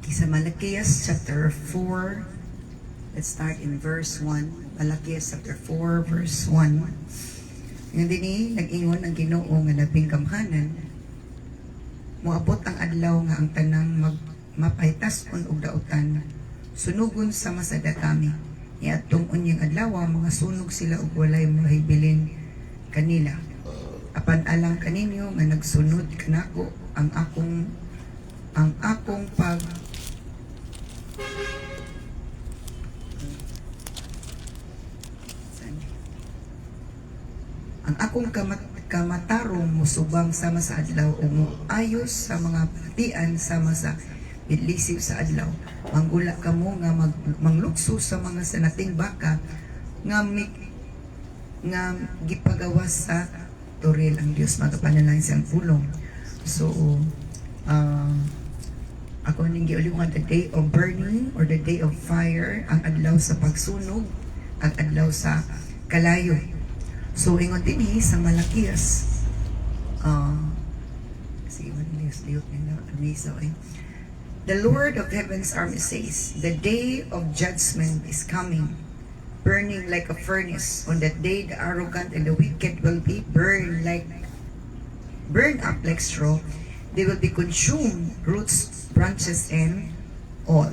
Sa Malakias chapter 4, let's start in verse 1. Malakias chapter 4, verse 1. Ngayon din nag-ingon ang Ginoo nga labing gamhanan, moabot ang adlaw nga ang tanang mapaytason og dautan, sunugon sama sa kami. Niadtong unyang adlaw, mga sunog sila og walay mahibilin kanila. Apan alang kaninyo nga nagsunod kanako ang akong kamatarong musubang sama sa adlaw o ayos sa mga patian sama sa bidlisib sa adlaw. Manggula kamo nga manglukso sa mga sanating baka nga gipagawas sa turil ang Dios, magapanalangin siyang pulong. So ako ning giuliwan the day of burning or the day of fire, ang adlaw sa pagsunog, ang adlaw sa kalayo. So ingon din sa Malakias, the Lord of heaven's army says, the day of judgment is coming, burning like a furnace. On that day, the arrogant and the wicked will be burned up like straw. They will be consumed, roots, branches, and all.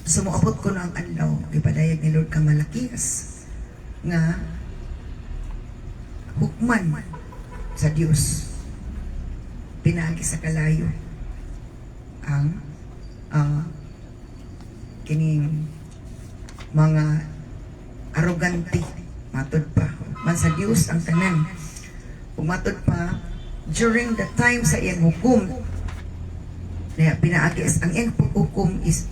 So, moabot ko na ang adlaw, ipadayag ni Lord kang Malakias, nga hukman sa Dios, pinagi sa kalayo, ang kining mga arrogante, matod pa, man sa Dios ang tanan. Kung matod pa, during the time sa iyang hukom, na pinaagi ang iyang hukom is,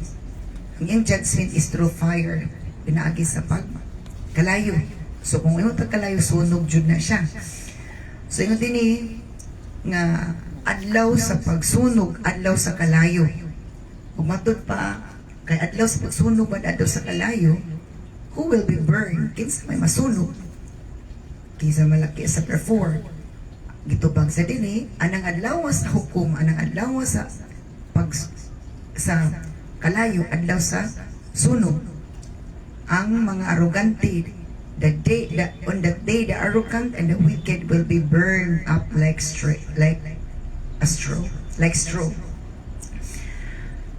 ang iyang judgment is through fire, pinaagi sa pagkalayo. So kung iyong kalayo, sunog jud na siya. So yung din nga adlaw sa pagsunog, adlaw sa kalayo. Kung matod pa, kay adlaw sa pagsunog, adlaw sa kalayo, who will be burned? Kinsa may masunog? Kinsa Malakias chapter 4. Gitubag sa dini, anang adlaw sa hukom, anang adlaw sa kalayo, adlaw sa sunog. Ang mga arrogante, on that day, the arrogant and the wicked will be burned up like straw.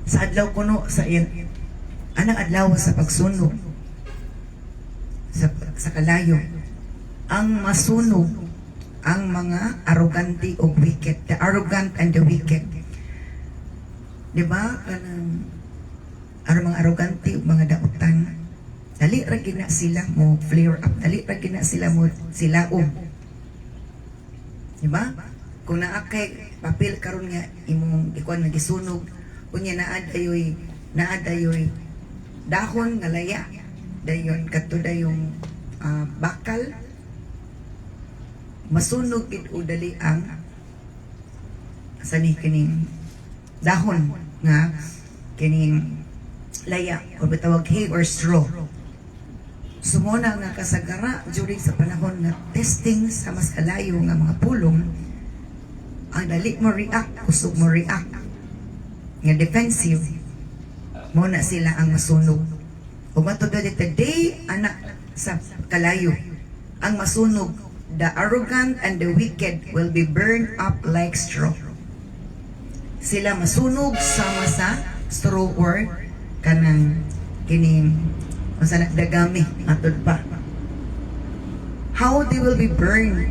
Sa adlaw kuno sa iyan, anang adlaw sa pagsunog, sa kalayo, ang masunog ang mga arrogante o wicked, the arrogant and the wicked. Diba? Ang mga arrogante o mga dautan, dali ra gina sila mo flare up, dali ra gina sila mo silaom. Diba? Kung naakay papel karon nga imong ikuan nga gisunog, unya naadayoy dahon nga laya, dayon kadto dayong bakal, masunog gid o dali ang sani kining dahon nga kining laya o bitawag hay or straw. Sumuna nga kasagara during sa panahon nga testing sa mas kalayo nga mga pulong, ang dali mo react, kusog mo react nga defensive, mo na sila ang masunog. O matod dito day anak sa kalayo, ang masunog, the arrogant and the wicked will be burned up like straw. Sila masunog sama sa straw or kanang kining unsa dagami matod pa. How they will be burned?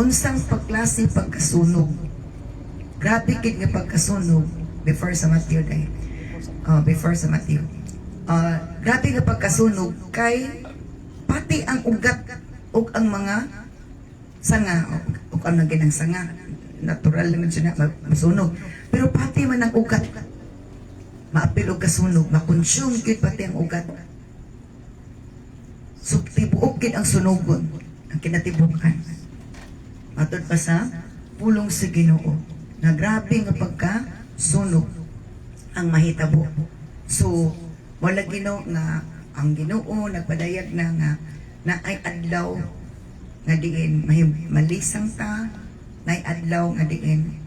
Unsang pagklase pagkasunog? Grabe kid nga pagkasunog before sa Matthew day. Grabe nga pagkasunog kay pati ang ugat ug ang mga sanga ug ang ginang sanga natural naman siya na masunog, pero pati man ang ugat maapil og kasunog, makonsume gid pati ang ugat. So tibuok gid ang sunogon ang kinatibukan. Matod pa sa pulong sa Ginoo na grabe nga pagkasunog ang mahitabo. So wala Ginoo nga ang Ginoo nagpadayag na nga na ay adlaw nga diin malisang ta, na adlaw nga diin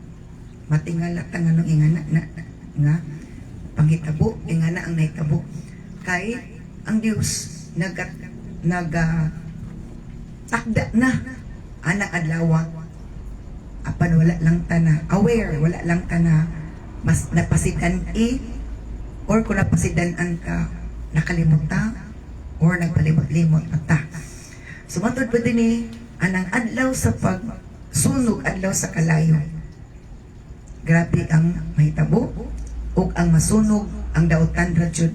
matingala ta nga nung ingana nga panghitabo nga na ang nahitabo kay ang Dios takda na anang adlaw apan wala lang ta na aware, wala lang ta na mas napasidan or kung napasidan-an ka nakalimutan or nagpalimot-limot ta. Sumatod pa din anang adlaw sa pagsunog, adlaw sa kalayo. Grabe ang mahitabo ug ang masunog ang dautan ra jud.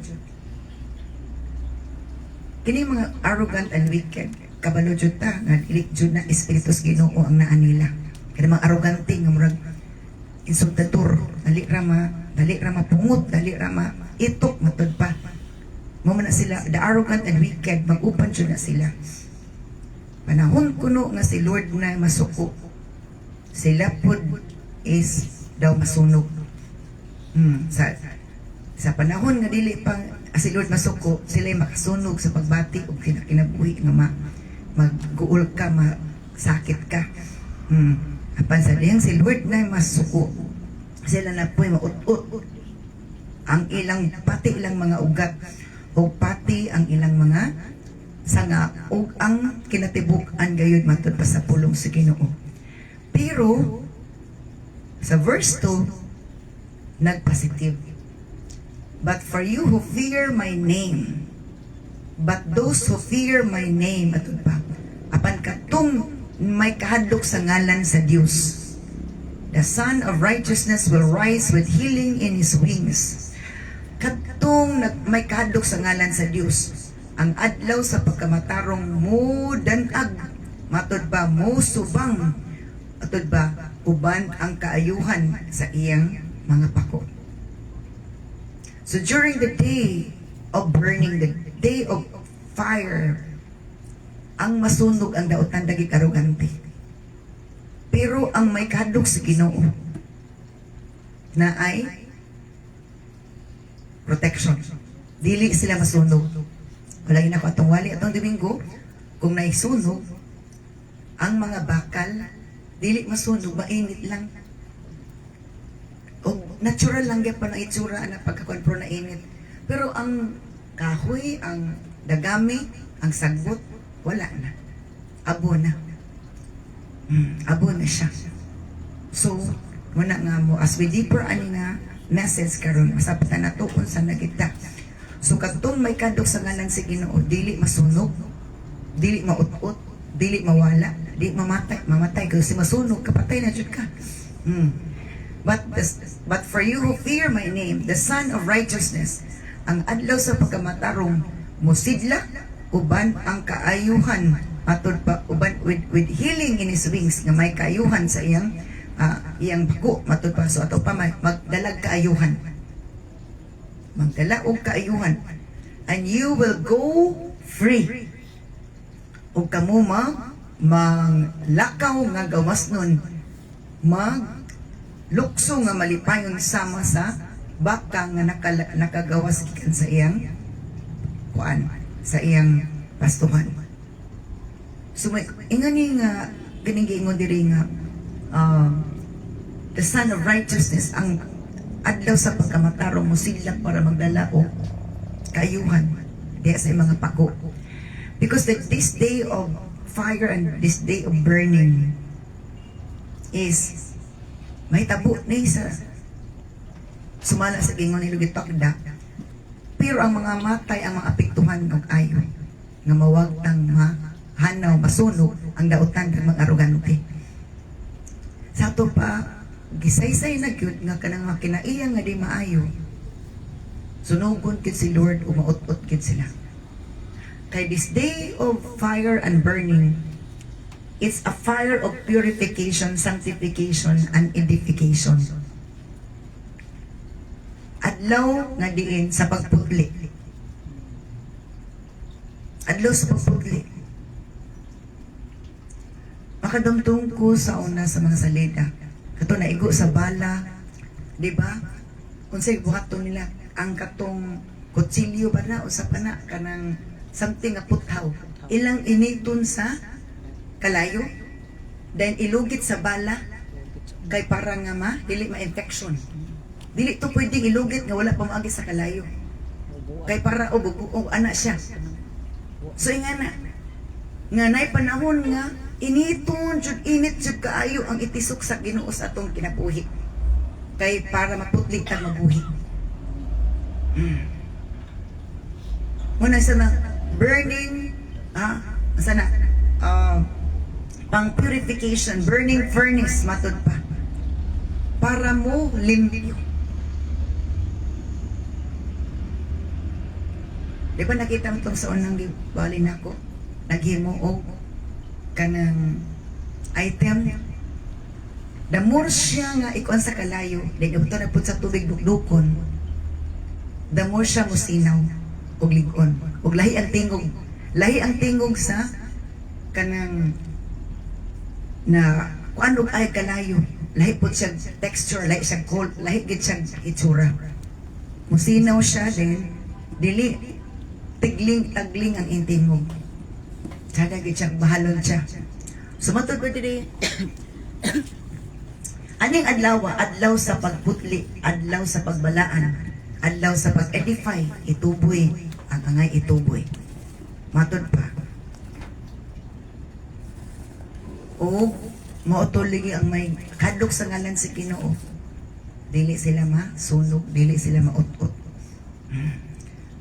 Kini mga arrogant and wicked kabalo jud ta nga dili jud na espiritus Ginoo ang naa nila. Kani mga arrogante nga murag insultador, dali ra mapungot, dali ra itok matud pa. Mo man na sila the arrogant and wicked, mag-upan jud na sila. Panahon kuno nga si Lord na masuko. Sila pud is daw masunog. Sa panahon nga dili pang si Lord masuko, sila makasunog sa pagbati ug kinabuhi nga magguol ka, masakit ka. Apan sa diyang si Lord na masuko, sila na po'y maut-ut ang ilang pati ilang mga ugat o pati ang ilang mga sanga o ang kinatibuk-an gayud matud pa sa pulong sa Ginoo. Pero sa verse 2 nagpositive. But for you who fear my name, but those who fear my name, atud pa, apan katong may kahadlok sa ngalan sa Dios, the Son of Righteousness will rise with healing in His wings. Katong may kahadlok sa ngalan sa Dios, ang adlaw sa pagkamatarong mo danag, matud ba mo subang, atud ba uban ang kaayuhan sa iyang mga pako. So during the day of burning, the day of fire, ang masunog ang dautan dagig arugante. Pero ang may kahadlok sa Ginoo na ay protection. Dili sila masunog. Wala na ko atong wali atong Domingo, kung naisunog, ang mga bakal, dili masunog, mainit lang. O natural lang pa ng itsura na pagkakonpro na init. Pero ang kahoy, ang dagami, ang sagbot, wala na. Abo na. Abo na siya. So, muna nga mo, as we deeper ani nga message karon, masabtan na to kung sa nagita. So, katong may kadok sa ngalan si Ginoo, dili masunog, dili maut-ut, dili mawala, dili mamatay. Kasi masunog, kapatay na jud ka. But for you who fear my name, the Son of Righteousness, ang adlaw sa pagkamatarong musidla, uban ang kaayuhan, matod pa uban with healing in His wings, nga may kaayuhan sa iyang bago, matod pa. So ato pa magdalag kaayuhan. Magdala og kaayuhan. And you will go free. Ug kamo manglakaw nga gawas nun, lukso nga malipayon sama sa baka nga nakagawas gikan sa iyang sa iyang pastuhan. So may ingani nga ganing-giingon diri nga the Son of Righteousness, ang adlaw sa pagkamatarong mo sila para magdala o kaayuhan diya sa mga pako. Because this day of fire and this day of burning is may tabo ni sa sumala sa gingon ni Lugitakda. Pero ang mga matay, ang mga apektuhan ng ayo nga mawagtang mahanaw, masunog ang dautan ng mga arugante. Sa ato pa gisaysay na gyud nga kanang makinaiya nga di maayo, sunugon kid si Lord, umaot-ot kid sila. Kay this day of fire and burning, it's a fire of purification, sanctification, and edification. Adlaw nga diin sa pagputli. Adlaw sa pagputli. Makadumtong ko sa una sa mga salida. Kato naigo sa bala, di ba? Kung sa'y buhato nila, ang katong kutsilyo ba na, o sa pana, kanang something nga puthaw. Ilang initon sa kalayo, then ilugit sa bala, kay para nga dili ma-infection. Dili to pwedeng ilugit nga wala pa maagi sa kalayo. Kay para og ana siya. So nga na nga nay panahon nga initon jud init jud kaayo ang itisok sa Ginoo sa atong kinabuhi. Kay para maputlig tag mabuhi. Muna sa na burning sana pang purification, burning furnace matod pa para mo limpyo. Di ba nakita mo itong sa unang bali na ko? Naghimo o kanang item. The more siya nga ikuan sa kalayo, then ito na put sa tubig dukdukon, the more siya musinaw o ligon. O lahi ang tingog. Lahi ang tingog sa kanang na kuan og ay kalayo. Lahi po siya texture, lahi siya cold, lahi gid siya itsura. Musinaw siya din, dili tagling ang intingog. Sada gid siya bahalon siya. Sumatod ko diri. Aning adlaw sa pagputli, adlaw sa pagbalaan, adlaw sa pag-edify, ituboy ang angay ituboy. Matod pa. O maotoligi ang may kadlok sa ngalan si Ginoo. Dili sila masunog, dili sila maut-ut.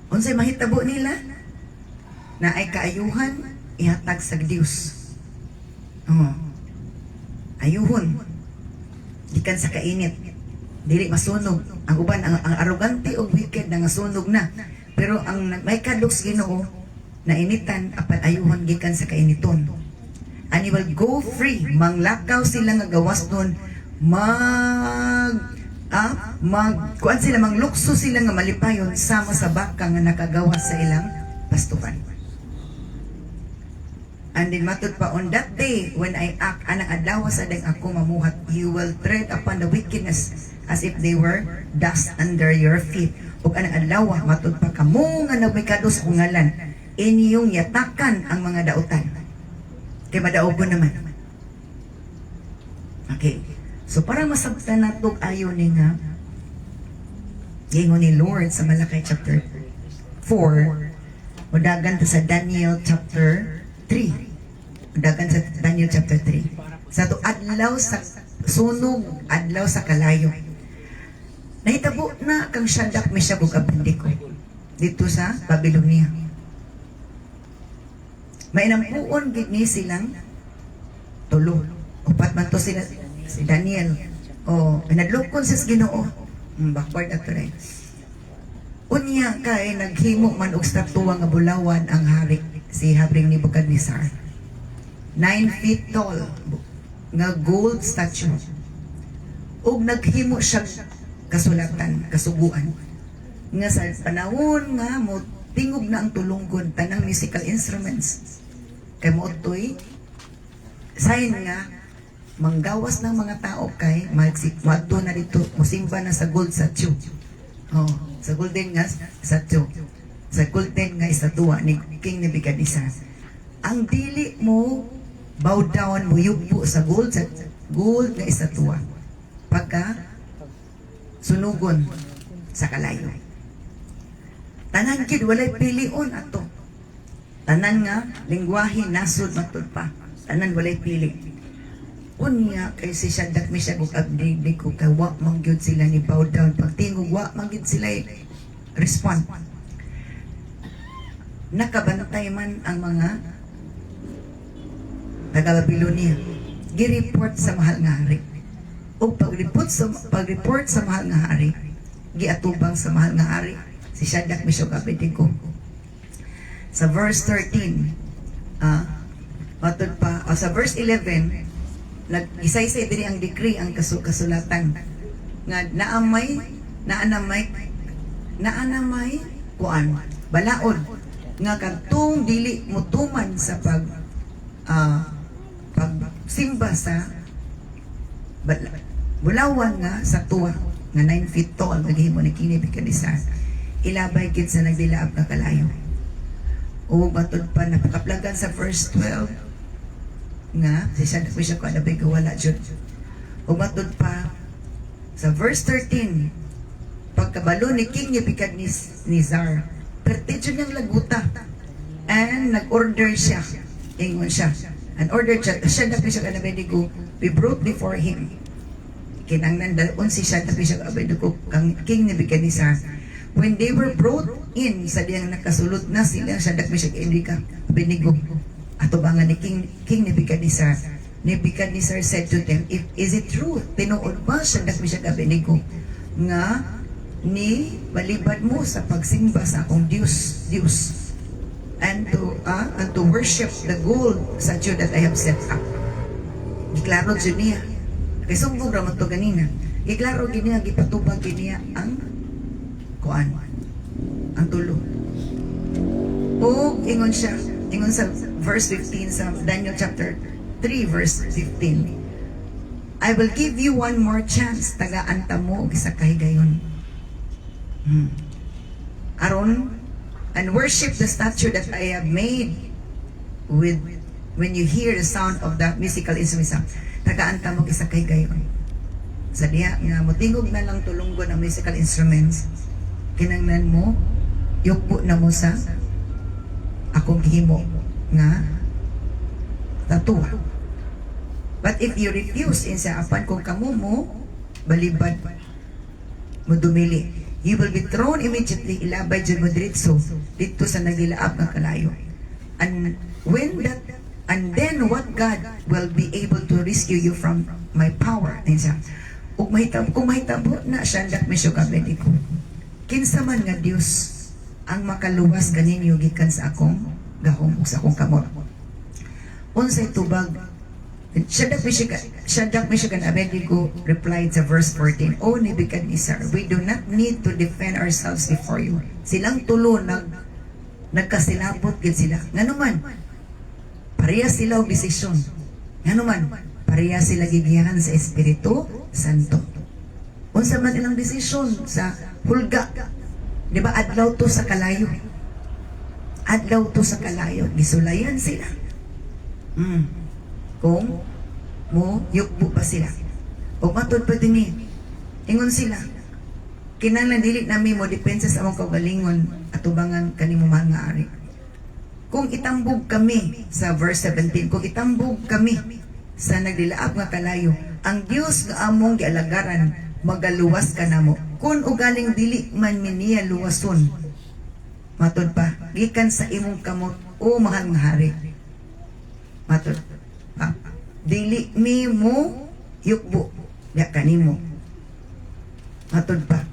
Unsay mahitabo nila na ay kaayuhan ihatag sa Dios. Ayuhon gikan sa kainit, dili masunog. Ang uban ang arrogante o wicked na masunog na, pero ang may kadlok sa Ginoo na initan apan ayuhon gikan sa kainiton. And he will go free. Manglakaw sila nga gawas nun. Kuan sila, manglukso sila nga malipayon sama sa baka nga nakagawas sa ilang pastukan. And then matod pa, on that day, when I act, anang adlaw sa deng ako mamuhat, you will tread upon the wickedness as if they were dust under your feet. Ug anang adlaw, matod pa, kamo nga nagmikado sa kungalan, inyong yatakan ang mga dautan. Kaya madaogon naman. Okay. So para masabtan na ito ayon ni nga gingon ni Lord sa Malakay chapter 4, mudagan to sa Daniel chapter 3. Mudagan sa Daniel chapter 3. Sa to adlaw sa sunog, adlaw sa kalayo. Nahitabo na kang Shadrach, Meshach ug Abednego dito sa Babylonia. May nampuon gid ni silang tulo. Upat man to sila si Daniel. Nadlukon sa Ginoo. Backward ato rin. Unya kay naghimo man og statua nga bulawan ang hari si Habring Nebuchadnezzar. 9 feet tall nga gold statue. Ug naghimo siya kasulatan, kasuguan. Nga sa panahon nga mo tingog na ang tulunggon tanang musical instruments. Kay mo toy sign nga manggawas ng mga tao kay magsikwato na dito musimba na sa gold statue. Sa golden nga statue. Sa golden nga estatwa ni King Nebuchadnezzar. Ang dili mo bow down mo yupo sa gold nga estatwa. Pagka sunugon sa kalayo. Tanan gid walay pilion ato. Tanan nga lingwahe nasod matud pa. Tanan walay pili. Unya kay si Shadrach, Meshach ug Abednego kay wa man gyud sila ni bow down pagtingog wa man gyud sila respond. Nakabantay man ang mga taga-Babylonia. Gi-report sa mahal nga hari. O pag-report sa mahal nga hari, giatubang sa mahal nga hari si Shadrach, Meshach ug Abednego. Sa verse 13, matod pa, sa verse 11, nag-isaysay din ang decree, ang kasulatan nga naanamay kuan balaod nga kadtong dili mutuman sa pagsimba sa bulawan nga sa tuwa nga 9 feet tall naghimo ni King Nebuchadnezzar, ilabay gid sa nagdilaab nga kalayo. O matod pa napakaplagan sa verse 12 nga si Shadrach, Meshach ug Abednego wala jud. O matod pa sa verse 13 pagkabalo ni King Nebuchadnezzar, pertidyo niyang laguta. And nag-order siya. Ingon siya. And ordered siya na siya ka Abednego, be brought before him. Kinangnan dalon si siya na siya ka Abednego kang King Nebuchadnezzar. When they were brought in, sa diyang nakasulot na sila, siya na siya ka Abednego. Atubangan ni King Nebuchadnezzar. Nebuchadnezzar said to them, is it true? Tinuod ba siya na siya ka Abednego? Nga ni balibad mo sa pagsimba sa akong Diyos and to worship the gold statue that I have set up. Giklaro dyan niya. Kaya sumbong raman to ganina. Giklaro niya, gipatubag niya ang kuan, ang tulo. O ingon siya, ingon sa verse 15 sa Daniel chapter 3 verse 15. I will give you one more chance, tagaan ta mo sa kahigayon. Aron, and worship the statue that I have made with, when you hear the sound of the musical instruments, tagaan ta mo sa kahigayon. Sa diya, nga mutingog na lang tulunggo ng musical instruments, kinangnan mo, yukbo na mo sa akong himo nga tatuwa. But if you refuse, insaapan kung kamo mo, balibad mo dumili, you will be thrown immediately, ilabay dyan mo diritso, dito sa naglilaap ng kalayo. And then what God will be able to rescue you from my power. Kung mahitabo na siya, dak misyo ka Abednego. Kinsa man nga Dios ang makaluwas ganinyo gikan sa akong gahom o sa akong kamot. Unsay tubag, Shadrach, Meshach, and Abednego replied sa verse 14, O Nebuchadnezzar, we do not need to defend ourselves before you. Silang tulo nagkasilabot gid sila. Nganuman, pareha sila og desisyon. Nganuman, pareha sila gigiyahan sa Espiritu Santo. Unsa man ilang desisyon sa hulga. Di ba adlaw to sa kalayo? Adlaw to sa kalayo. Gisulayan sila. Kung mo yukbo pa sila. O matod pa din ingon sila. Kinahanglan dili nami mo depensa sa among kaugalingon at ubangan kanimo mga ari. Kung itambog kami sa verse 17, kung itambog kami sa naglilaap nga kalayo, ang Dios nga among gialagaran magaluwas ka namo. Kung ugaling dili man miniya luwason, matod pa, gikan sa imong kamot o mahal nga hari. Matod pa, dili mi mo yukbo ya kanimo. Matod pa,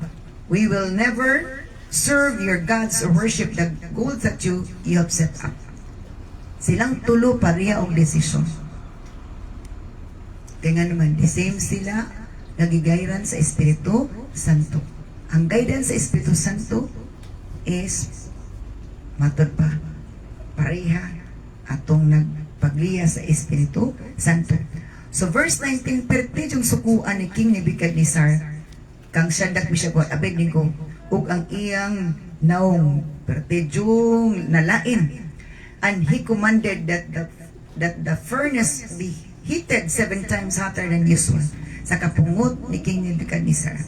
we will never serve your gods or worship the gold that you have set up. Silang tulo pareha og desisyon. Kaya nga naman, the same sila nagigayran sa Espiritu Santo. Ang guidance sa Espiritu Santo is matod pa, pareha atong nagpagliya sa Espiritu Santo. So verse 19, perti yung sukuan ni King Nebuchadnezzar kang Shadrach, Meshach, at Abednego ug ang iyang naong pertijong nalain, and he commanded that the furnace be heated 7 times hotter than usual. Sa kapungot ni King Nebuchadnezzar,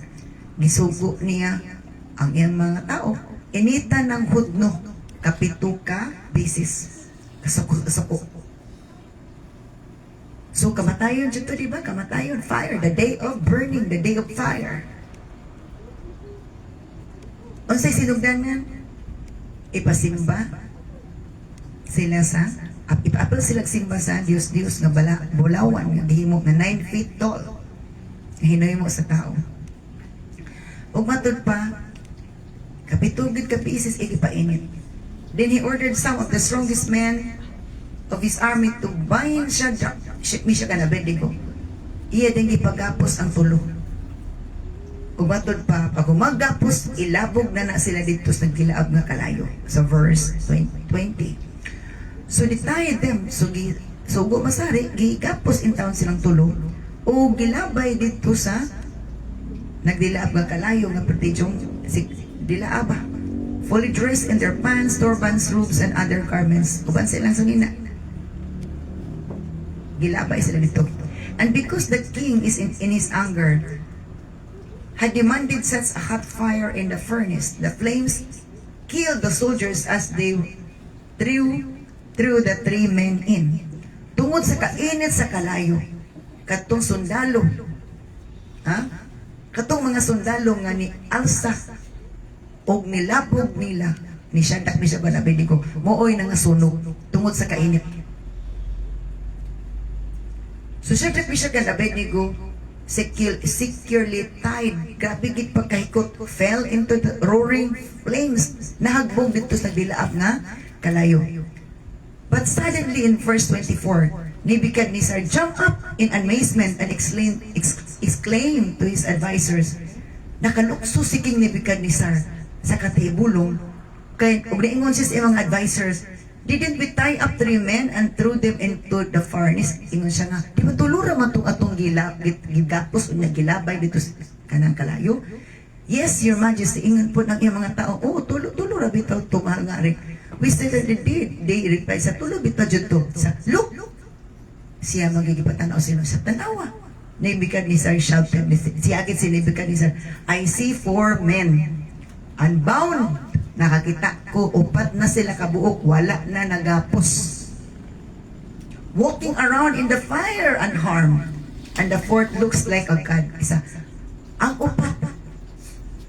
gisugo niya ang iyang mga tao, inita ng hudno kapituka bisis kasuko. So kamatayon dito, diba? Kamatayon, fire, the day of burning, the day of fire. Unsay sinugdanan? Ipasimba sila sa ipaapil sila simba sa Diyos nga bulawan nga gihimo nga 9 feet tall nga hinahimo sa tao. Ug matud pa, kapitugid ka pieces igipainit. Then he ordered some of the strongest men of his army to bind Shadrach, Meshach, and Abednego. Iya din gipagapos ang tulo. Umatod pa, pag umagapos, ilabog na sila dito sa nagkilaab nga kalayo. Sa verse 20. So they tied them, so go masari, gigapos in town silang tulo, o gilabay dito sa nagdilaab nga kalayo nga pertidyong dilaaba. Fully dressed in their pants, turbans, robes, and other garments. Uban silang sangina. Gilabay sila dito. And because the king is in his anger, had demanded such a hot fire in the furnace. The flames killed the soldiers as they threw the 3 men in. Tungod sa kainit sa kalayo, katong sundalo, katong mga sundalo nga ni alsa og nilabog nila ni Shadrach, Meshach, ug Abednego, mooy na nga sunog tungod sa kainit. So Shadrach, Meshach, ug Abednego securely tied, grabe gid pagkahikot, fell into the roaring flames, nahagbog dito sa dilaab nga kalayo. But suddenly in verse 24, Nebuchadnezzar jumped up in amazement and exclaimed to his advisors, nakalukso si King Nebuchadnezzar sa katibulong, kay ug niingon siya sa mga advisors, didn't we tie up 3 men and threw them into the furnace? Ingon siya nga, di ba tulura man itong atong gigapos o nagilabay dito sa kanang kalayo? Yes, Your Majesty, ingon po ng iyang mga tao, oo, tulura bitaw ito, mahal nga rin. We certainly did. They replied, sa tulo bitaw dyan to. Sa, look! Siya magigipatan o sino sa tanawa. Nebuchadnezzar shouted, siya agad si Nebuchadnezzar, I see 4 men unbound. Nakakita ko, 4 na sila kabuok, wala na nagapos. Walking around in the fire unharmed. And the 4th looks like a god. Isa, ang 4,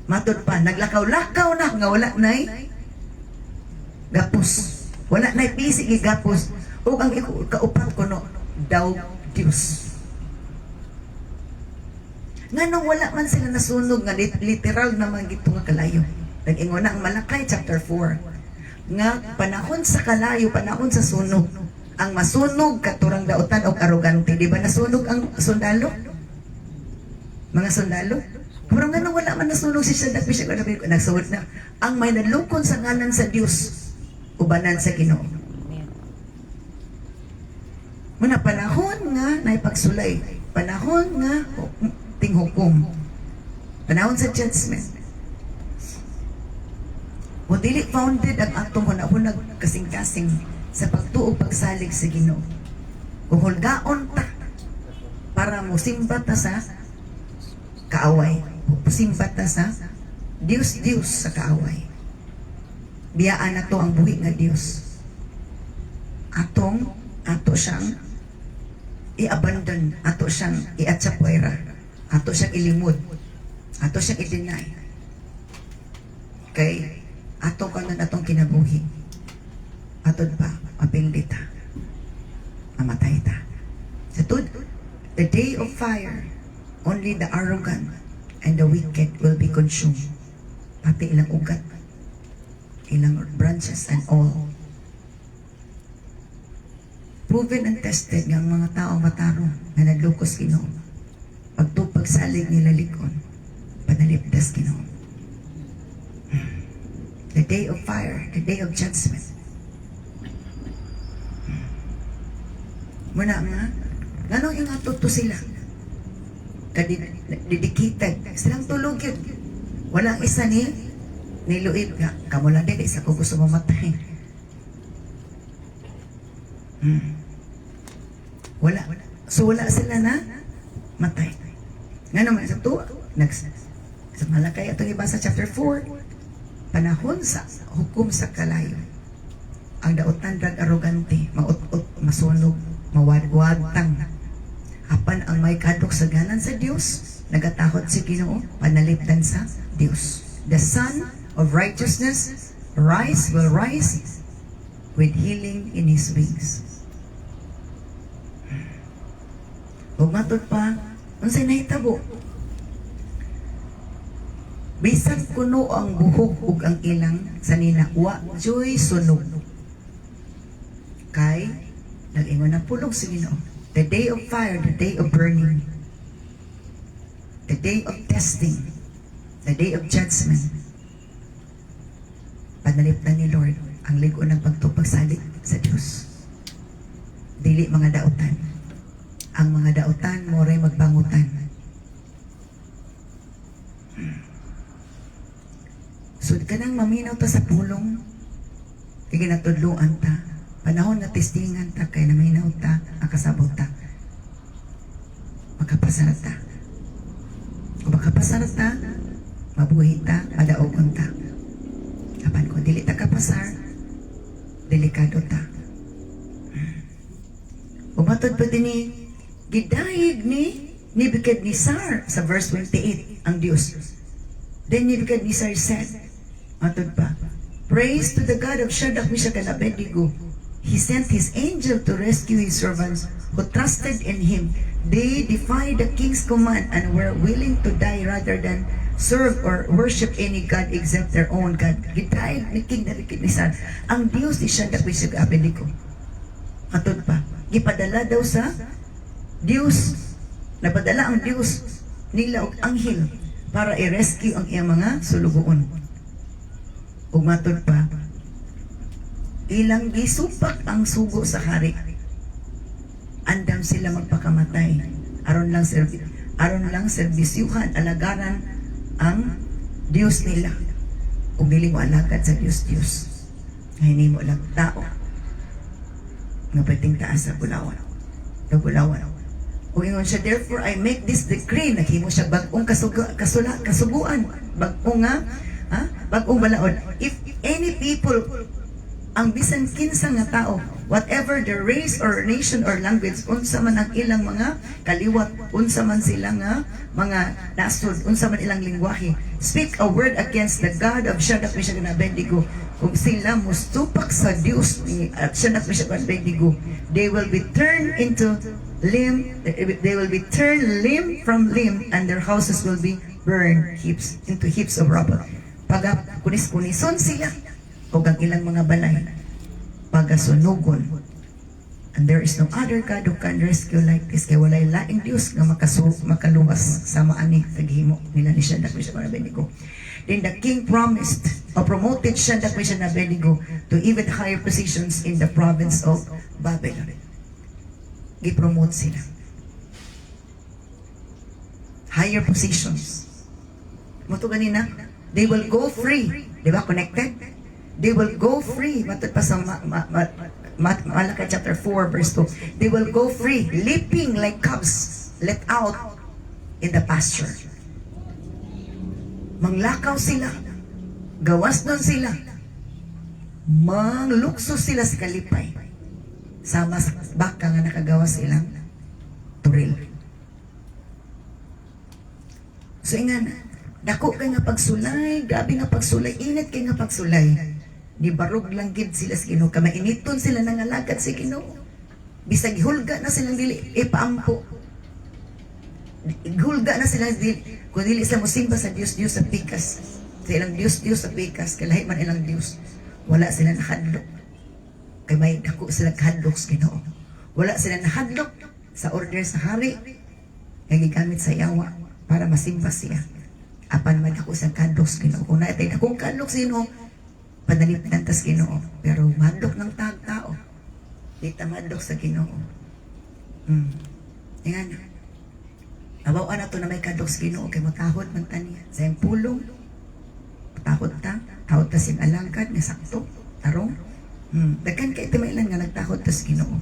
matod pa, naglakaw-lakaw na, nga wala na'y gapos. Wala na'y pisig gapos. O ang kaupat ko no, daw Diyos. Nga nung wala man sila nasunog, nga literal naman gito nga kalayo. Nag-ingon na ang Malakay chapter 4 nga panahon sa kalayo, panahon sa sunog, ang masunog katurang dautan o arogante. Di ba nasunog ang sundalo? Mga sundalo? Pero nga nung wala man nasunog si Shadrach, Meshach, ug Abednego, nagsuot na ang may nalukon sa ngalan sa Dios ubanan sa Ginoo. Muna panahon nga naipagsulay, panahon nga tinghukom, panahon sa judgment. O dili founded ang atong hunahunag kasing-kasing sa pagtuo pagsalig sa Ginoo. O hulgaon ta para musimbat ta sa kaaway. Musimbat ta sa Dios sa kaaway. Biyaan na to ang buhi nga Dios. Ato siyang i-abandon, ato siyang i-atsapwera, ato siyang ilimod, ato siyang i-deny. Kay ato kanon atong kinabuhi. Atod pa, mapildi ta. Mamatay ta. Sa the day of fire, only the arrogant and the wicked will be consumed. Pati ilang ugat, ilang branches and all. Proven and tested ng mga tao matarong na naglukos Ginoo. Pagtupag salig nila likon, panalipdas Ginoo. The day of fire, the day of judgment. Muna nga, ganong yung atuto sila. Dedicated. Silang tulog yun. Walang isa niluid nga. Kamula din, isa ko gusto mamatay. Wala. So wala sila na matay. Nga naman, sa tuwa. Sa Malakay, itong ibasa chapter 4, panahon sa hukom sa kalayo, ang dautan drag arogante, maut-ut, masunog, mawagwagtang. Apan ang may kadok sa ganan sa Dios, nagatakot si Ginoo, panalipdan sa Dios. The Son of Righteousness will rise with healing in His wings. Huwag matod pa, unsay nahitabo? Bisan kuno ang buhok ug ang ilang sa ninakwa, joy sunog. Kay, nag-ingon na pulong sa Ginoo. The day of fire, the day of burning, the day of testing, the day of judgment. Panalipdan ni Lord ang ligo ng pagtupagsalig sa Diyos. Dili mga dautan. Ang mga dautan, moray magbangutan. So, kanang maminaw ta sa pulong, kaya ginatudluan ta, panahon na testingan ta, kaya naminaw ta, akasabot ta, magkapasal ta. O makapasar ta, mabuhi ta, madaogon ta. Apan kung dili ta kapasar, delikado ta. Umatod pa din ni gidayeg ni Nebuchadnezzar sa verse 28 ang Dios. Then Nebuchadnezzar said, matod pa, praise to the God of Shadrach, Meshach, and Abednego. He sent his angel to rescue his servants who trusted in him. They defied the king's command and were willing to die rather than serve or worship any God except their own God. Gidayeg ni King Nebuchadnezzar ang Dios ni Shadrach, Meshach, and Abednego. Matod pa, gipadala daw sa Dios, napadala ang Dios nila og anghel para i-rescue ang iyang mga sulugoon. Ug matod pa, ilang gisupak ang sugo sa hari. Andam sila magpakamatay. Aron lang serbisyuhan, alagaran ang Dios nila. Ug dili mo alagad sa Dios. Ngayon mo lang tao nga pwedeng taas sa bulawan. Ug ingon siya, therefore I make this decree, naghimo siya bag-ong kasuguan, bag-ong bag-ong balaod. If any people, ang bisan kinsa nga tao, whatever their race or nation or language, unsa man ang ilang mga kaliwat, unsa man sila nga mga nasod, unsa man ilang lingwahe, speak a word against the God of Shadrach, Meshach, and Abednego. Kung sila mustupak sa Diyos ni Shadrach, Meshach, and Abednego, they will be turned limb from limb, and their houses will be burned into heaps of rubble. Pag kunis-kunison sila o ang ilang mga balay, pagasunugon. And there is no other God who can rescue like this. Kaya walay laing Diyos nga makaluwas sa maani taghimo nila ni Shadrach, Meshach, and Abednego. Then the king promoted Shadrach, Meshach, and Abednego to even higher positions in the province of Babylon. Gipromote sila. Higher positions. Mato ganina, they will go free. Di ba connected? They will go free. Matod pa sa Malachi chapter 4 verse 2. They will go free, leaping like cubs let out in the pasture. Manglakaw sila. Gawas doon sila. Manglukso sila sa kalipay. Sama sa baka nga nakagawas silang turil. So ingan, dako kay nga pagsulay, grabe nga pagsulay, init kay nga pagsulay. Di barog lang gid sila sa Ginoo, kamainiton sila nangalagad sa Ginoo. Bisag hulga na silang dili ipaampo. Hulga na sila dili, kung dili sila mosimba sa Dios sa pikas. Sa ilang Dios sa pikas, kay lahi man ilang Dios. Wala sila nakadlok. Kay may dako sila kahadlok sa Ginoo. Wala sila nahadlok sa order sa hari nga gigamit sa yawa para masimba siya. Apan may dako sa kahadlok sa Ginoo. Kung naitay dakong kahadlok sa Ginoo, padalitan tas Ginoo. Pero madlok ng tao. Di ta madlok sa Ginoo. Ingan. Abaw na to na may kahadlok sa Ginoo kay matahod man taniya. Sa iyang pulong, matahod ta. Tahod ta siyang alangkad nga sakto. Tarong. Daghan kay timailan nga nagtahod tas Ginoo.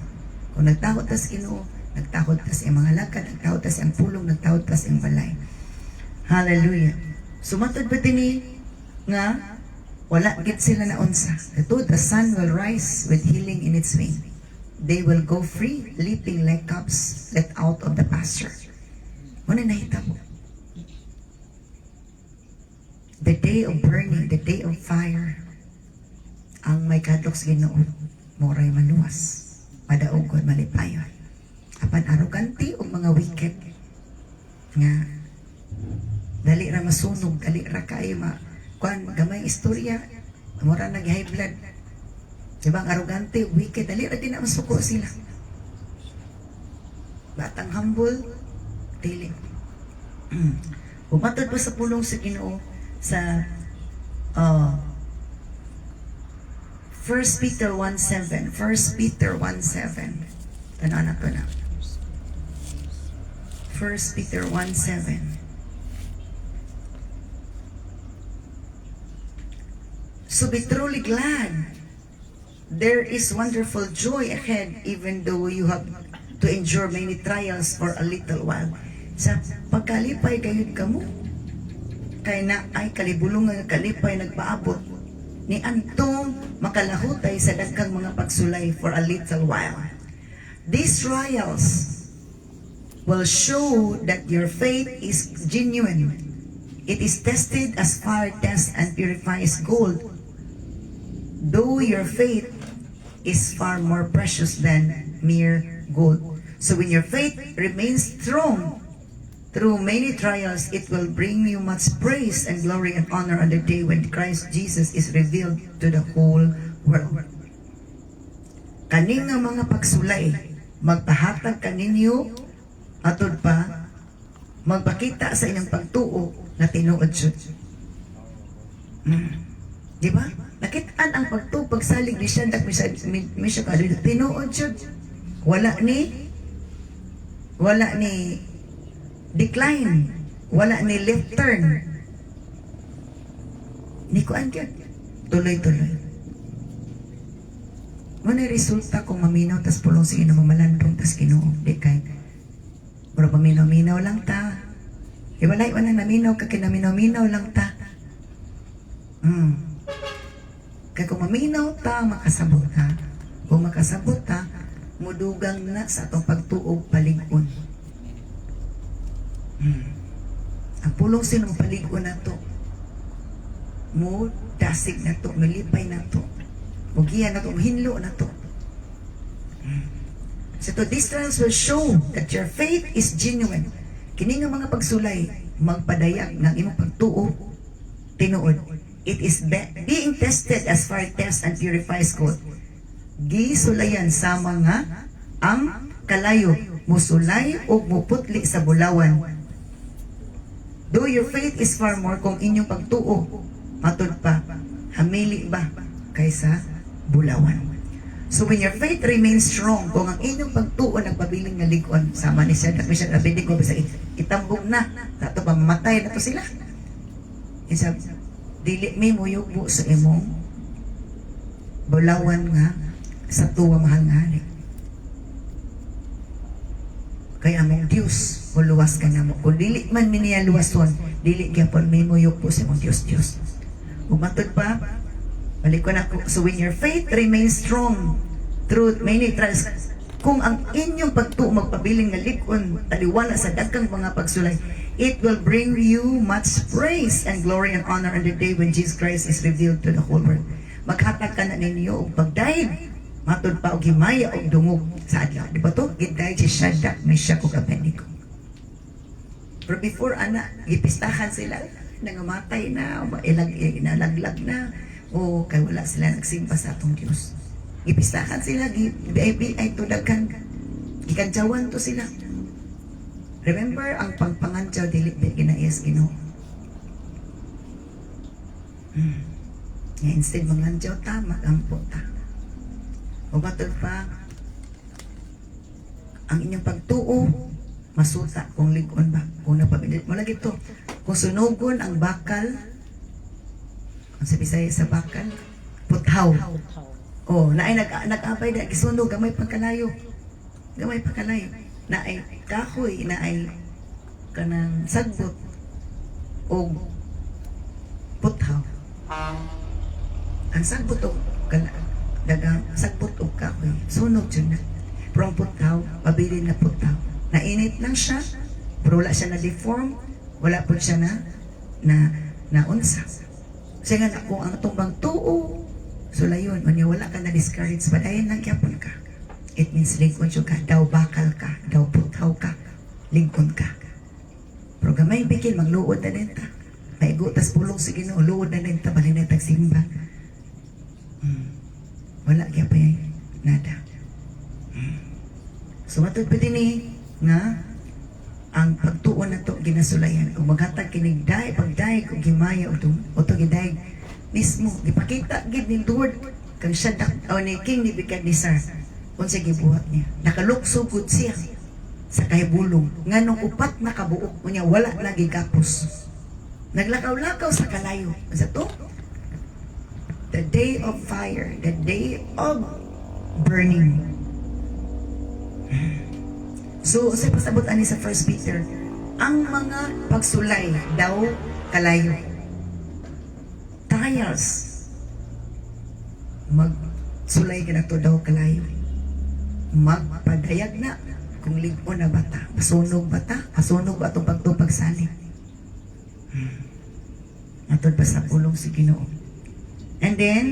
Kung nagtahod tas Ginoo, nagtahod tas iyang mga lakad, nagtahod tas iyang pulong, nagtahod tas iyang balay. Hallelujah. Sumatod ba din nga wala gid sila na unsa. Ito, the sun will rise with healing in its wing. They will go free, leaping like cubs let out of the pasture. Muna nahitabo. The day of burning, the day of fire, ang may kadlok sa Ginoo, moray maluwas, madaugod, malipayon. Apan arrogante o mga wicked, nga, dali ra masunog, dali ra kayo gamay istorya, mura nag-high blood. Diba, ang arrogante, wicked, dali ra din na masuko sila. Batang humble, dili. Umatod pa sa pulong sa Ginoo, sa 1 Peter 1:7. 1 Peter 1:7. Tanaw na to na. 1 Peter 1:7. So be truly glad. There is wonderful joy ahead even though you have to endure many trials for a little while. Sa pagkalipay gayud kamo, kay na ay kalibulong nga kalipay nagpaabot ni antong makalahutay sa daghang mga pagsulay for a little while. These trials will show that your faith is genuine. It is tested as fire tests and purifies gold, though your faith is far more precious than mere gold. So when your faith remains strong through many trials, it will bring you much praise and glory and honor on the day when Christ Jesus is revealed to the whole world. Kaning nga mga pagsulay, magpahatag kaninyo, atod pa, magpakita sa inyong pagtuo na tinuod siya. Di ba? Nakitaan ang pagtuo, pagsalig ni siya, misya ka, tinuod siya. Wala ni decline, wala ni left turn. Ni kuan gyud, tuloy-tuloy. Muna resulta kung maminaw tas pulong sige na mamalandong tas Ginoo, di kay pero paminaw-minaw lang ta. Iwalay wala naminaw ka kinaminaw-minaw lang ta. Kaya kung maminaw ta, makasabot ta. Kung makasabot ta, mudugang na sa atong pagtuog palig-on. Ang pulong sinong palig-on na to, mo dasig na to, milipay na to, mugiyan na to, hinlo na to. So these trials will show that your faith is genuine. Kini nga mga pagsulay, magpadayag ng imong pagtuo, tinuod. It is being tested as fire tests and purifies gold. Gisulayan sa mga ang kalayo, musulay o muputli sa bulawan. Though your faith is far more, kung inyong pagtuo, matod pa, hamili ba kaysa bulawan. So when your faith remains strong, kung ang inyong pagtuo nagpabiling nga ligon, sama ni siya, at siya nabinig ko, basta itambog na, tato pa, mamatay na to sila. Isa, dili may muyubo sa imong bulawan nga sa tuwa mahal nga ni. Kaya among Diyos, luwas ka na mo. Kung dili man niya luwason, dili gyapon may muyubo sa imong Diyos. Umatod pa, balik ko na. So when your faith remains strong through many trials, kung ang inyong pagtuo magpabiling nga likon, taliwala sa daghang mga pagsulay, it will bring you much praise and glory and honor on the day when Jesus Christ is revealed to the whole world. Maghatag ka na ninyo og pagdayeg, matod pa og himaya og dungog sa adlaw. Di ba to? Gidayeg si Shadrach, Meshach ug Abednego. Pero before ana, gipistahan sila, nangamatay na, inalaglag na, o kay wala sila nagsimba sa atong Diyos. Gipistahan sila, ay tudagkan, gikadyawan to sila. Remember, ang pangpangantyaw dili ginayas Ginoo. Instead mangantyaw ta, magampo ta. O batod pa, ang inyong pagtuo, masuta kung ligon ba. Kung napabilit mo lagi to. Kung sunugon ang bakal, ang sa Bisaya sa bakal, puthaw. Oh, naay nag-abay na gisunog, gamay pagkalayo. Gamay pagkalayo. Naay kahoy, naay kanang sagbot o puthaw. Ang sagbot o dagang sagbot o kahoy, sunog dyan na. Pero ang puthaw, pabilin na puthaw. Nainit lang siya, pero wala siya na-deform, wala po siya na unsa. Kasi nga kung ang tumbang tuo, so layon, wala ka na-discourage, padayon lang kyapon ka. It means lingkon siya ka, daw bakal ka, daw puthaw ka, lingkon ka. Pero gamay bigil, magluod na neta. Maigo, tas pulong sige no, luod na neta, balin na tagsimba. Wala kaya pa yan, nada. So matod pa din nga, ang pagtuo na to ginasulayan, kung maghatag kinigday, pagday, kung gimaya, o to giday, mismo, gipakita, gid ni Lord, kang Shadrach, o ni King ni Nebuchadnezzar, kung sa gibuhat niya, nakaluksugod siya sa kahibulong, nga nung upat na kabuok mo niya, wala lagi kapos. Naglakaw-lakaw sa kalayo. Sa to, the day of fire, the day of burning. So, sa pasabot ani sa 1 Peter, ang mga pagsulay daw kalayo. Trials. Magsulay ka na to daw kalayo. Magpadayag na kung ligo na bata. Masunog bata. Masunog ba itong pagtupagsalig. Atod pa sa pulong si Ginoo. And then,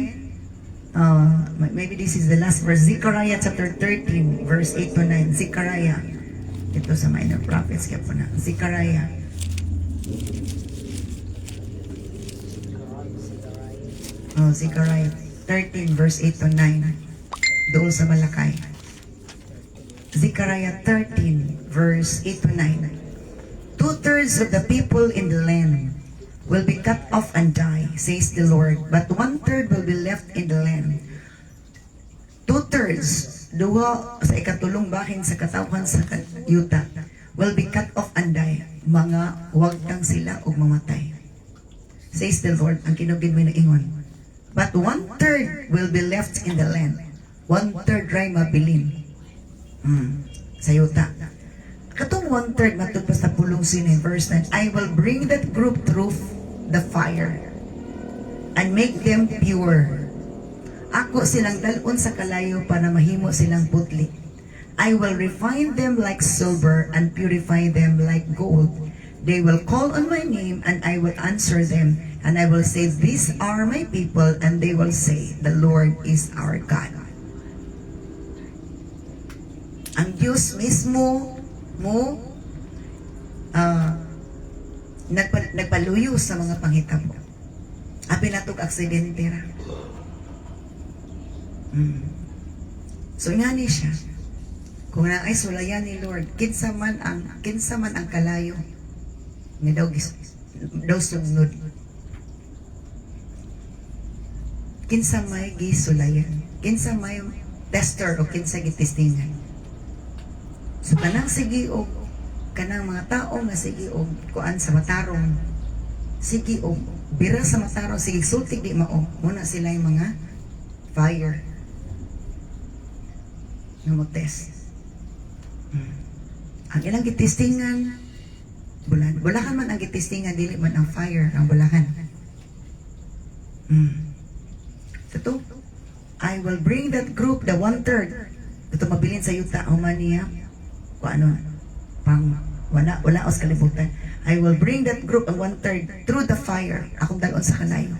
maybe this is the last verse. Zechariah chapter 13, verse 8 to 9. Zechariah. Ito sa minor prophets. Kaya po na. Zechariah. Zechariah 13, verse 8 to 9. Doon sa Malakay. Zechariah 13, verse 8 to 9. 2/3 of the people in the land will be cut off and die, says the Lord, but 1/3 will be left in the land. 2/3, duha sa ikatulong bahin sa katawan sa yuta, will be cut off and die. Mga wagtang sila o mamatay. Says the Lord, ang kinugid mo na ingon. But 1/3 will be left in the land. 1/3 ray mabilin. Sa yuta. Katong 1/3 matod pa sa pulong sini, verse 9, I will bring that group through the fire and make them pure. Ako silang dalon sa kalayo para mahimo silang putli. I will refine them like silver and purify them like gold. They will call on my name and I will answer them. And I will say, these are my people, and they will say, the Lord is our God. Ang Diyos mismo nagpaluyo sa mga panghitabo. Abi natog aksidente ra. So nga ni siya. Kung na ay sulayan ni Lord, kinsa man ang kalayo ni daw sugnod. Kinsa may gisulayan, kinsa may tester o kinsa gitistingan. So kanang sige og kanang mga tao nga sige og kuan sa matarong, sige og bira sa matarong, sige sultik di mao, muna sila yung mga fire nga mag-test. Ang ilang gitistingan bulakan man ang gitistingan, dili man ang fire ang bulakan. Ito, I will bring that group, the 1/3. Ito mabilin sa yuta, human niya. Kung ano, pang wala os kalibutan. I will bring that group, ang 1/3, through the fire. Akong dalon sa kalayo.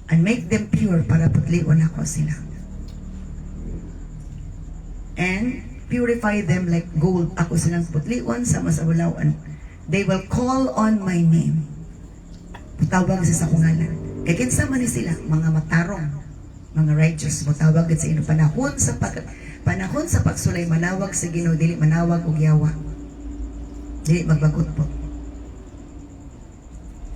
And make them pure para putlion ako sila. And purify them like gold. Ako silang putlion sa masabulawan. They will call on my name. Tawag sa kungalan. Kaya kinsa man ni sila, mga matarong, mga righteous, mutawag sa ino panahon sa pagsulay, manawag sa Ginoo, dili manawag og yawa. Dili magbagot po.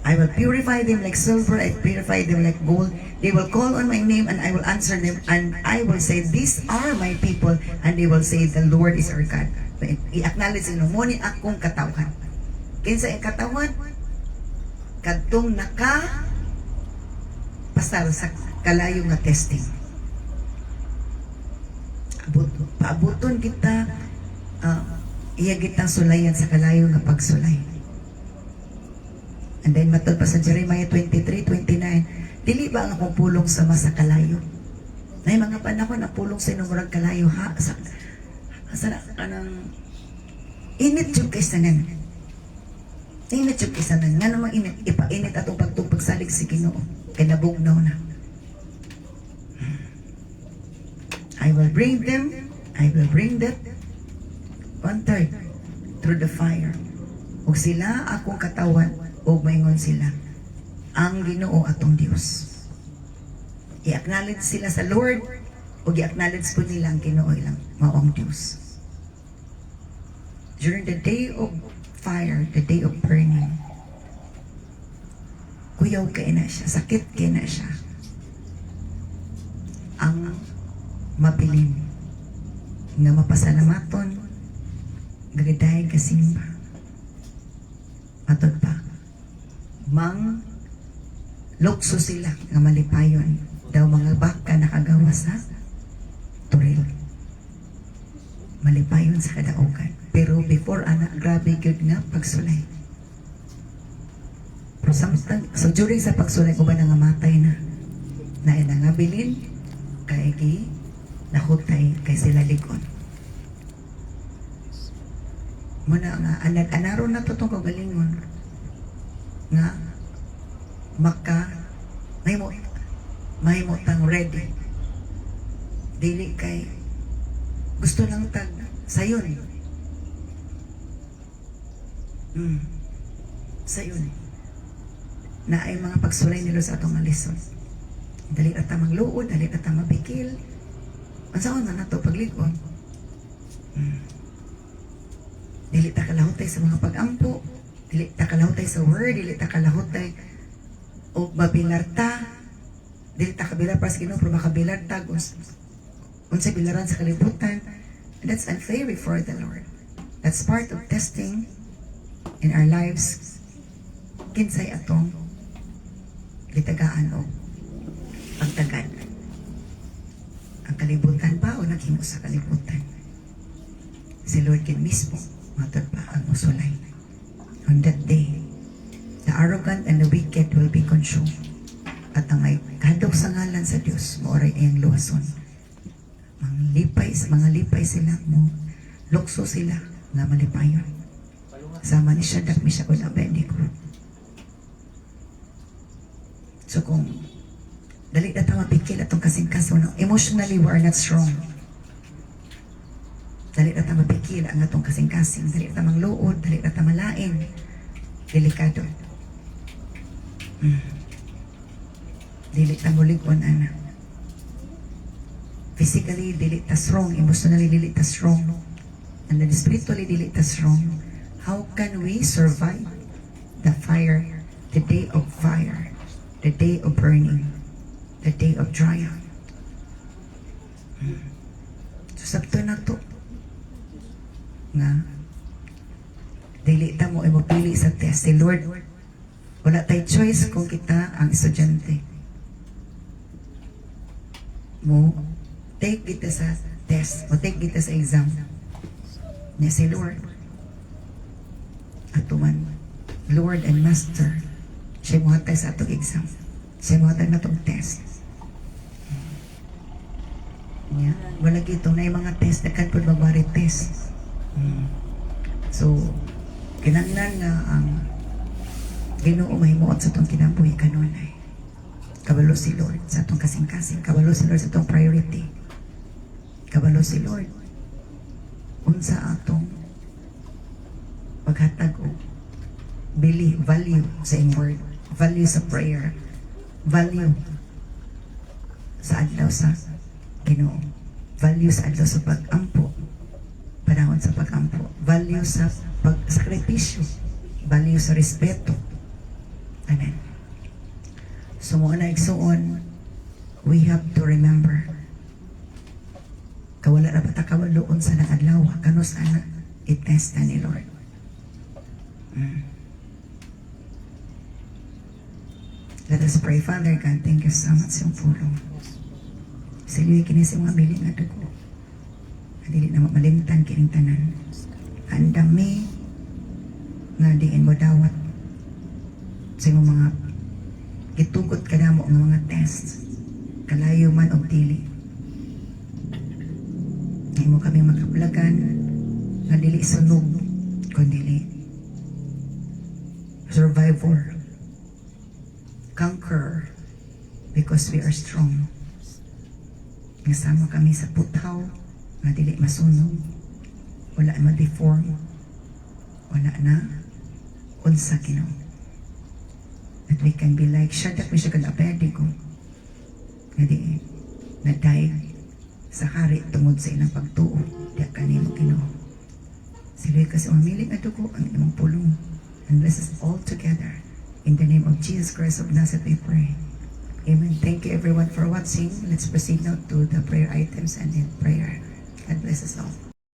I will purify them like silver, I purify them like gold. They will call on my name and I will answer them, and I will say, these are my people, and they will say, the Lord is our God. I-acknowledge sino, muni akong katawan. Kinsa ang katawan? Kadtong pasar sa kalayo nga testing. Paabuton kita, iya kitang sulayan sa kalayo nga pagsulay. And then matod pa sa Jeremiah 23:29, dili ba ang akong pulong sa masa kalayo? Nay mga panahon na pulong sa inumurag kalayo ha sa kanang init jud kay sanan. Init jud kay sanan. Nga namang init, ipainit atong pagtupagsalig si Ginoo. Kay nabugnaw na. I will bring that 1/3 through the fire. Ug sila akong katawan, ug maingon sila, ang Ginoo atong Dios. I-acknowledge sila sa Lord, ug i-acknowledge po nila ang Ginoo ilang maong Dios. During the day of fire, the day of burning, kuyaw kay na siya, sakit kay na siya. Ang mabilin nga mapasalamaton, gagaday kasimba. Matod pa, mang lukso sila nga malipayon daw mga baka nakagawa sa turil. Malipayon sa kadaugan. Pero before anak, grabe gyud nga pagsulay. So during sa pagsulay ko ba nga matay na nga bilin kay gi nakutay kay sila ligon. Muna nga anaro na to tong kagalingon nga maka may mo tang ready dili kay gusto lang tag sayon sayon na ay mga pagsulay nila sa atong alison. Dali na tamang luod, dali na tamang bikil. Ang saan na to pagligon? Dili ta kalahutay sa mga pag-ampo, dili ta kalahutay sa word, dili ta kalahutay o mabilar ta, dili ta kabilar para sa Ginoo, pero makabilar ta unsay bilaran sa kalibutan. That's unfair before the Lord. That's part of testing in our lives. Kinsay atong gitagaan o pagtagad. Ang kalibutan ba o naghimo sa kalibutan? Si Lord kin mismo matod pa ang usulay. On that day, the arrogant and the wicked will be consumed. At ang may kadok sa ngalan sa Diyos, maoray iyang luwason. Mga lipay sila mo, lukso sila nga malipayon. Sama ni Shadrach, Meshach, ug Abednego. So kung dali na tayo mapikil atong kasing-kasing, emotionally we are not strong. Dali na tayo mapikil ang atong kasing-kasing, dali na tayo mangluod, dali na tayo malain. Delikado. Dili ta mulig-on ana. Physically dili ta strong, emotionally dili ta strong, and then spiritually dili ta strong. How can we survive the fire, the day of fire, the day of burning, the day of trial? So sabto na to nga dili ta mo pili sa test. Si Lord, wala tay choice kung kita ang estudyante mo take kita sa test o take kita sa exam niya. Si Lord atuman Lord and Master, siya mo hatay sa atong exam, siya mo hatay na itong test niya. Wala gito na yung mga test na kanpod magbari test. So kinanglan nga ang Ginoo mahimuot sa itong kinabuhi kanunay. Kabalo si Lord sa itong kasing-kasing, kabalo si Lord sa itong priority, kabalo si Lord unsa atong paghatag o value sa iyong word, value sa prayer, value sa adlaw sa Ginoo, value sa adlaw sa pag-ampo, panahon sa pag-ampo, value sa pagsakripisyo, value sa respeto. Amen. So mo na igsuon, we have to remember kawala na bata kawaluon sa nag-adlaw kanus ana itest na ni Lord. Let us pray. Father God, thank you so much yung pulong. Sa iyo kini sa mga biling nga dugo. Dili na malimtan kining tanan. Andami nga diin mo dawat sa imong mga gitugot ka na mo nga mga test, kalayo man o dili. Imo kami makapulagan nga dili sunog kundi survivor, conquer, because we are strong. Nasama kami sa putaw nga dili masunog, wala na deform, wala na unsa Ginoo. That we can be like Shadrach, Meshach, ug Abednego nga di na-die sa hari tungod sa ilang pagtuo. Diya kanimo Ginoo. Sila kasi umiling at dugo ang imong pulong. And bless us all together. In the name of Jesus Christ of Nazareth we pray. Amen. Thank you everyone for watching. Let's proceed now to the prayer items and in prayer. God bless us all.